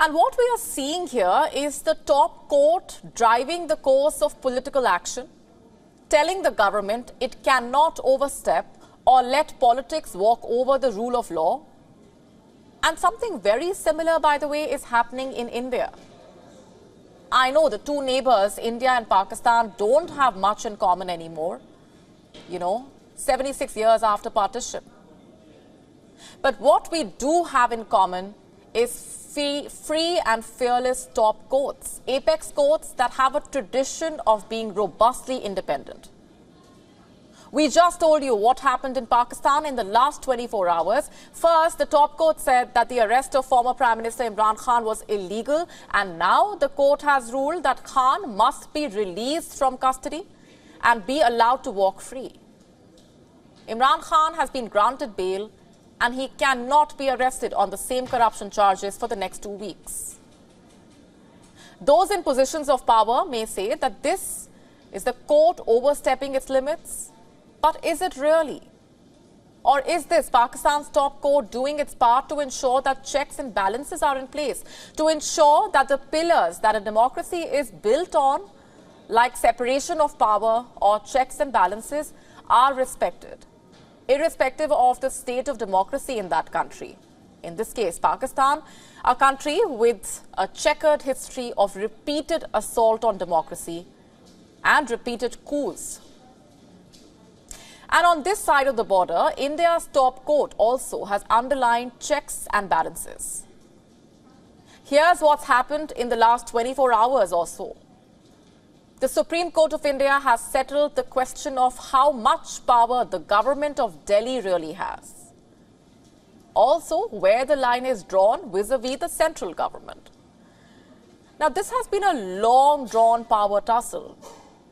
And what we are seeing here is the top court driving the course of political action, telling the government it cannot overstep or let politics walk over the rule of law. And something very similar, by the way, is happening in India. I know the two neighbors, India and Pakistan, don't have much in common anymore, 76 years after partition. But what we do have in common is free and fearless top courts, apex courts that have a tradition of being robustly independent. We just told you what happened in Pakistan in the last 24 hours. First, the top court said that the arrest of former Prime Minister Imran Khan was illegal, and now the court has ruled that Khan must be released from custody and be allowed to walk free. Imran Khan has been granted bail, and he cannot be arrested on the same corruption charges for the next 2 weeks. Those in positions of power may say that this is the court overstepping its limits. But is it really? Or is this Pakistan's top court doing its part to ensure that checks and balances are in place, to ensure that the pillars that a democracy is built on, like separation of power or checks and balances, are respected, irrespective of the state of democracy in that country? In this case, Pakistan, a country with a checkered history of repeated assault on democracy and repeated coups. And on this side of the border, India's top court also has underlined checks and balances. Here's what's happened in the last 24 hours or so. The Supreme Court of India has settled the question of how much power the government of Delhi really has. Also, where the line is drawn vis-a-vis the central government. Now, this has been a long-drawn power tussle.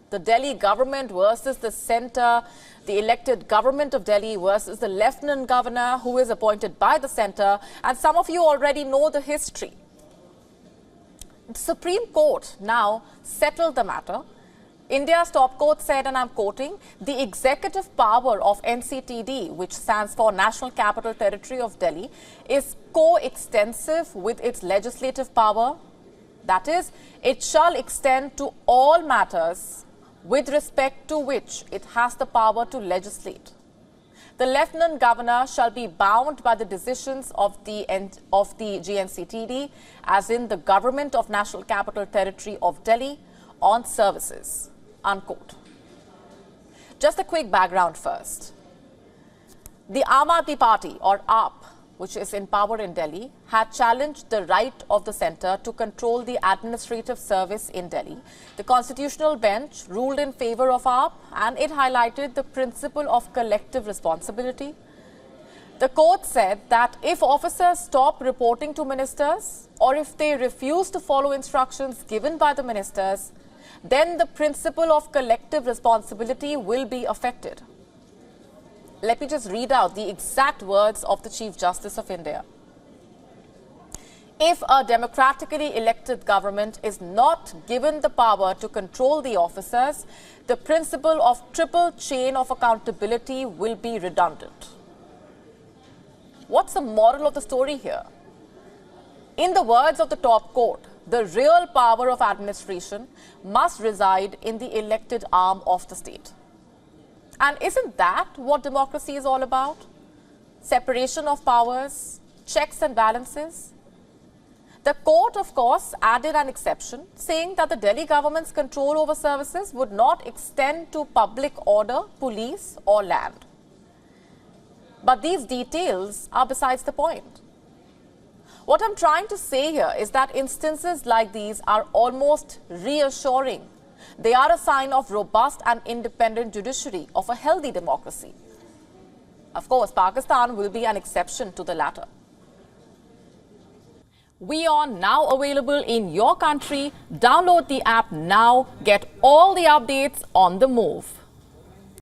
The Delhi government versus the centre, the elected government of Delhi versus the lieutenant governor who is appointed by the centre, and some of you already know the history. The Supreme Court now settled the matter. India's top court said, and I'm quoting, the executive power of NCTD, which stands for National Capital Territory of Delhi, is coextensive with its legislative power. That is, it shall extend to all matters with respect to which it has the power to legislate. The lieutenant governor shall be bound by the decisions of the GNCTD, as in the Government of National Capital Territory of Delhi, on services, unquote. Just a quick background first. The Aam Aadmi Party, or AAP, which is in power in Delhi, had challenged the right of the centre to control the administrative service in Delhi. The constitutional bench ruled in favour of AAP, and it highlighted the principle of collective responsibility. The court said that if officers stop reporting to ministers, or if they refuse to follow instructions given by the ministers, then the principle of collective responsibility will be affected. Let me just read out the exact words of the Chief Justice of India. If a democratically elected government is not given the power to control the officers, the principle of triple chain of accountability will be redundant. What's the moral of the story here? In the words of the top court, the real power of administration must reside in the elected arm of the state. And isn't that what democracy is all about? Separation of powers, checks and balances. The court, of course, added an exception, saying that the Delhi government's control over services would not extend to public order, police or land. But these details are besides the point. What I'm trying to say here is that instances like these are almost reassuring. They are a sign of robust and independent judiciary of a healthy democracy. Of course, Pakistan will be an exception to the latter. WION now available in your country. Download the app now. Get all the updates on the move.